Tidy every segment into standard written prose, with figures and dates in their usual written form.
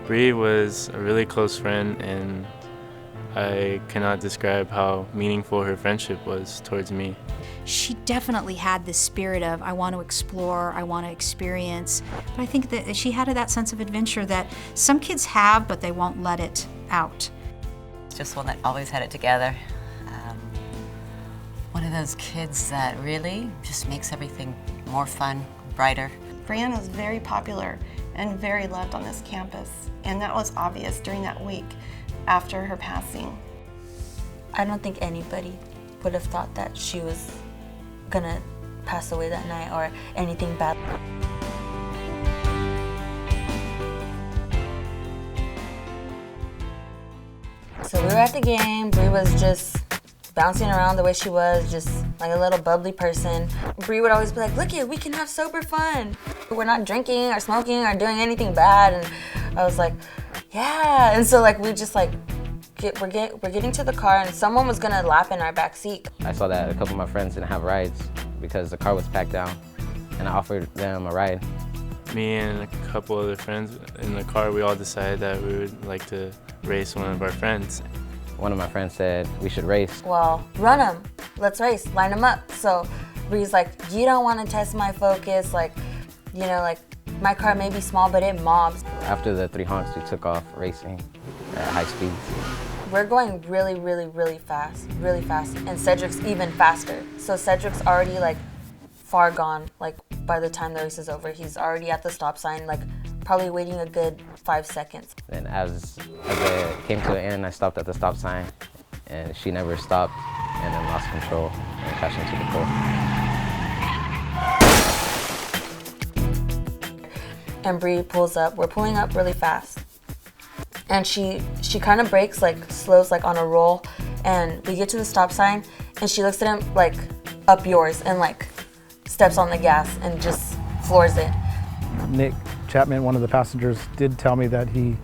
Bree was a really close friend, and I cannot describe how meaningful her friendship was towards me. She definitely had this spirit of, I want to explore, I want to experience, but I think that she had that sense of adventure that some kids have, but they won't let it out. Just one that always had it together. One of those kids that really just makes everything more fun, brighter. Brianna is very popular and very loved on this campus, and that was obvious during that week after her passing. I don't think anybody would have thought that she was gonna pass away that night or anything bad. So we were at the game. Bree was just bouncing around the way she was, just like a little bubbly person. Bree would always be like, look it, we can have sober fun. We're not drinking or smoking or doing anything bad. And I was like, yeah. And so like we just like, we're getting to the car and someone was gonna lap in our back seat. I saw that a couple of my friends didn't have rides because the car was packed down, and I offered them a ride. Me and a couple other friends in the car, we all decided that we would like to race one of our friends. One of my friends said we should race. Well, run them, let's race, line them up. So Bree's like, you don't want to test my focus, like, you know, like my car may be small, but it mobs. After the 3 honks, we took off racing at high speeds. We're going really, really, really fast, and Cedric's even faster. So Cedric's already like far gone, like by the time the race is over. He's already at the stop sign, like probably waiting a good 5 seconds. And as it came to an end, I stopped at the stop sign, and she never stopped, and then lost control and crashed into the pole. And Bree pulls up. We're pulling up really fast. And she kind of brakes, like slows like on a roll, and we get to the stop sign and she looks at him like, up yours, and like steps on the gas and just floors it. Nick Chapman, one of the passengers, did tell me that he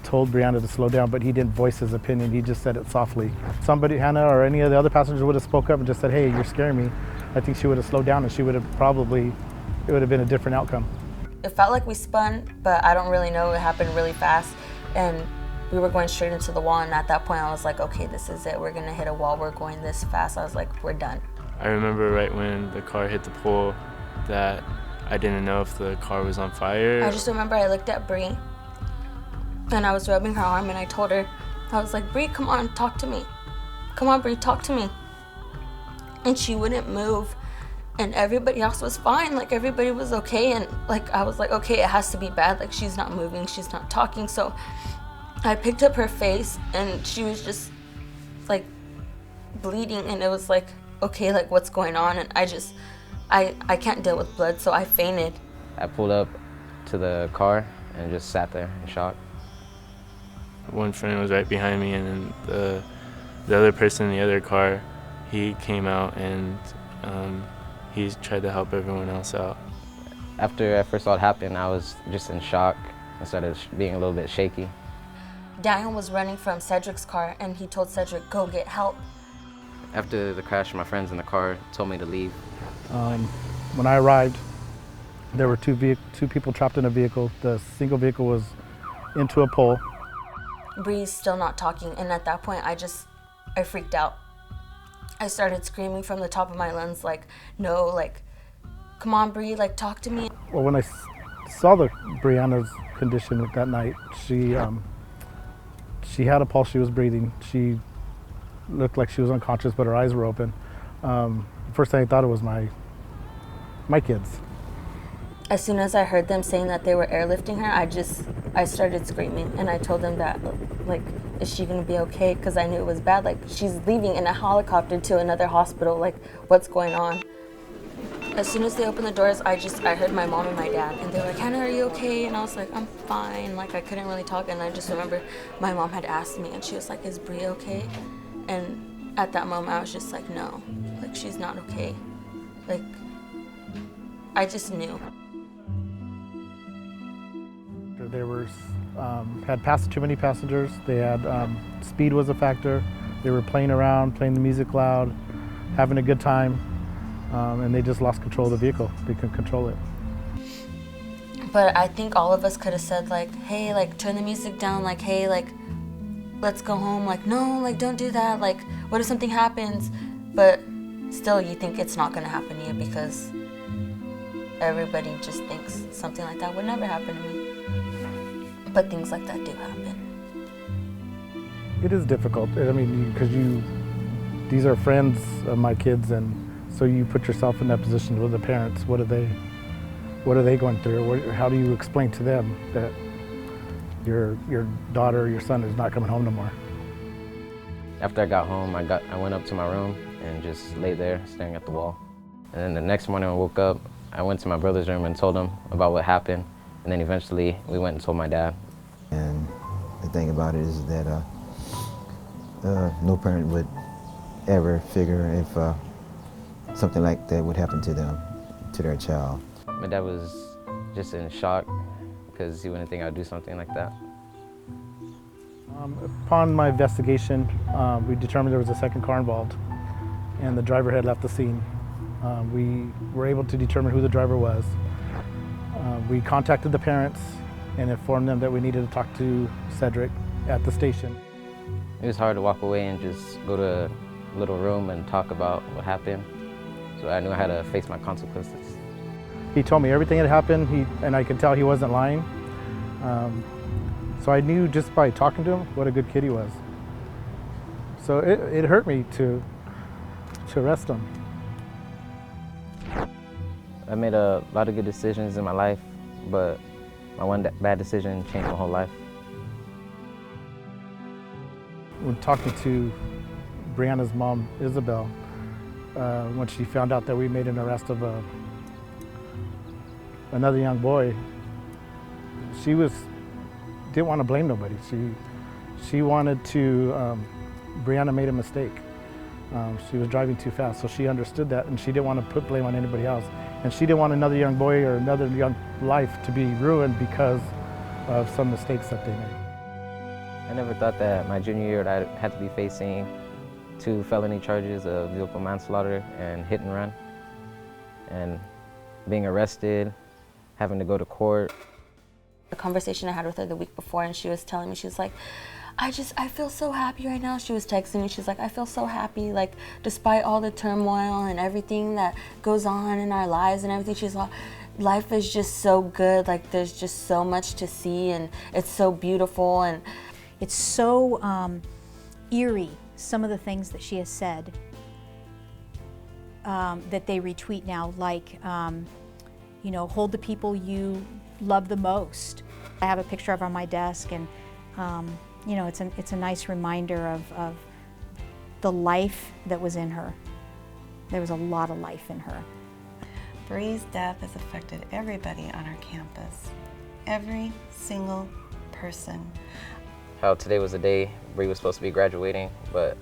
told Brianna to slow down, but he didn't voice his opinion. He just said it softly. Somebody, Hannah or any of the other passengers, would have spoke up and just said, hey, you're scaring me. I think she would have slowed down, and she would have probably, it would have been a different outcome. It felt like we spun, but I don't really know. It happened really fast, and we were going straight into the wall, and at that point I was like, okay, this is it. We're gonna hit a wall. We're going this fast. I was like, we're done. I remember right when the car hit the pole that I didn't know if the car was on fire. I just remember I looked at Bree, and I was rubbing her arm, and I told her, I was like, Bree, come on, talk to me. Come on, Bree, talk to me. And she wouldn't move, and everybody else was fine. Like, everybody was okay, and like, I was like, okay, it has to be bad. Like, she's not moving, she's not talking. So I picked up her face, and she was just like bleeding, and it was like, okay, like what's going on? And I can't deal with blood, so I fainted. I pulled up to the car and just sat there in shock. One friend was right behind me, and then the other person in the other car, he came out and he tried to help everyone else out. After I first saw it happen, I was just in shock. I started being a little bit shaky. Daniel was running from Cedric's car, and he told Cedric, go get help. After the crash, my friends in the car told me to leave. When I arrived, there were two people trapped in a vehicle. The single vehicle was into a pole. Bree's still not talking, and at that point, I freaked out. I started screaming from the top of my lungs, like, no, like, come on, Bree, like, talk to me. Well, when I saw Brianna's condition that night, she had a pulse, she was breathing. She looked like she was unconscious, but her eyes were open. First thing I thought it was my kids. As soon as I heard them saying that they were airlifting her, I started screaming, and I told them that, like, is she gonna be okay? Because I knew it was bad. Like, she's leaving in a helicopter to another hospital. Like, what's going on? As soon as they opened the doors, I heard my mom and my dad, and they were like, Hannah, are you okay? And I was like, I'm fine. Like, I couldn't really talk, and I just remember my mom had asked me, and she was like, is Bree okay? And at that moment, I was just like, no, like, she's not okay. Like, I just knew. They had too many passengers. They had, speed was a factor. They were playing around, playing the music loud, having a good time, and they just lost control of the vehicle. They couldn't control it. But I think all of us could have said like, hey, like turn the music down, like, hey, like let's go home, like no, like don't do that, like what if something happens? But still you think it's not gonna happen to you because everybody just thinks something like that would never happen to me. But things like that do happen. It is difficult. I mean, because these are friends of my kids, and so you put yourself in that position with the parents. What are they going through? How do you explain to them that your daughter or your son is not coming home no more? After I got home, I went up to my room and just lay there staring at the wall. And then the next morning I woke up, I went to my brother's room and told him about what happened. And then eventually we went and told my dad. And the thing about it is that no parent would ever figure if something like that would happen to them, to their child. My dad was just in shock because he wouldn't think I'd do something like that. Upon my investigation, we determined there was a second car involved, and the driver had left the scene. We were able to determine who the driver was. We contacted the parents and informed them that we needed to talk to Cedric at the station. It was hard to walk away and just go to a little room and talk about what happened. So I knew I had to face my consequences. He told me everything that happened, and I could tell he wasn't lying. So I knew just by talking to him what a good kid he was. So it hurt me to arrest him. I made a lot of good decisions in my life, but my one bad decision changed my whole life. When talking to Brianna's mom, Isabel, when she found out that we made an arrest of another young boy, she didn't want to blame nobody. She wanted to, Brianna made a mistake. She was driving too fast, so she understood that, and she didn't want to put blame on anybody else. And she didn't want another young boy or another young life to be ruined because of some mistakes that they made. I never thought that my junior year I'd had to be facing 2 felony charges of vehicle manslaughter and hit and run, and being arrested, having to go to court. The conversation I had with her the week before, and she was telling me, she was like, I feel so happy right now. She was texting me, she's like, I feel so happy, like, despite all the turmoil and everything that goes on in our lives and everything, she's like, life is just so good, like, there's just so much to see, and it's so beautiful. And it's so eerie, some of the things that she has said, that they retweet now, like, you know, hold the people you love the most. I have a picture of her on my desk, and you know, it's a nice reminder of the life that was in her. There was a lot of life in her. Bree's death has affected everybody on our campus. Every single person. How today was the day Bree was supposed to be graduating, but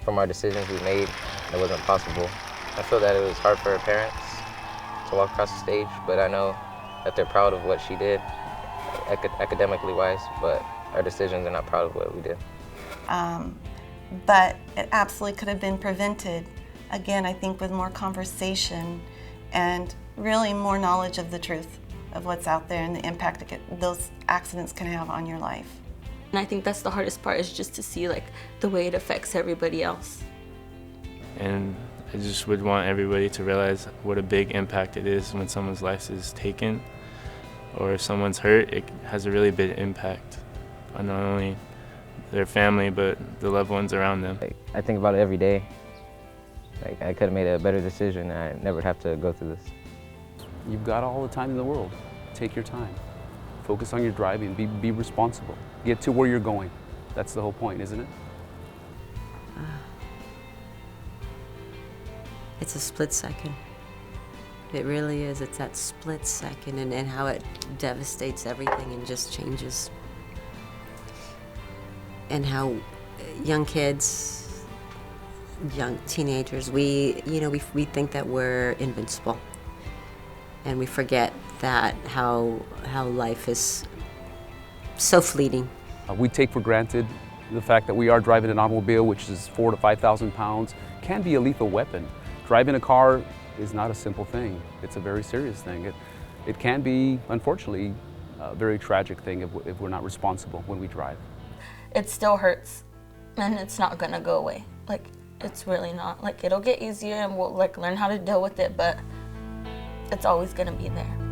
from our decisions we made, it wasn't possible. I feel that it was hard for her parents to walk across the stage, but I know that they're proud of what she did, academically wise, but our decisions are not proud of what we did. But it absolutely could have been prevented. Again, I think with more conversation and really more knowledge of the truth of what's out there and the impact those accidents can have on your life. I think that's the hardest part, is just to see like the way it affects everybody else. And I just would want everybody to realize what a big impact it is when someone's life is taken, or if someone's hurt, it has a really big impact on not only their family, but the loved ones around them. I think about it every day. Like, I could have made a better decision, and I never have to go through this. You've got all the time in the world. Take your time. Focus on your driving, be responsible. Get to where you're going. That's the whole point, isn't it? It's a split second. It really is. It's that split second, and how it devastates everything and just changes. And how young kids, young teenagers, we think that we're invincible, and we forget that how life is so fleeting. We take for granted the fact that we are driving an automobile, which is 4,000 to 5,000 pounds, can be a lethal weapon. Driving a car is not a simple thing. It's a very serious thing. It can be, unfortunately, a very tragic thing if we're not responsible when we drive. It still hurts, and it's not gonna go away. Like, it's really not. Like, it'll get easier and we'll like learn how to deal with it, but it's always gonna be there.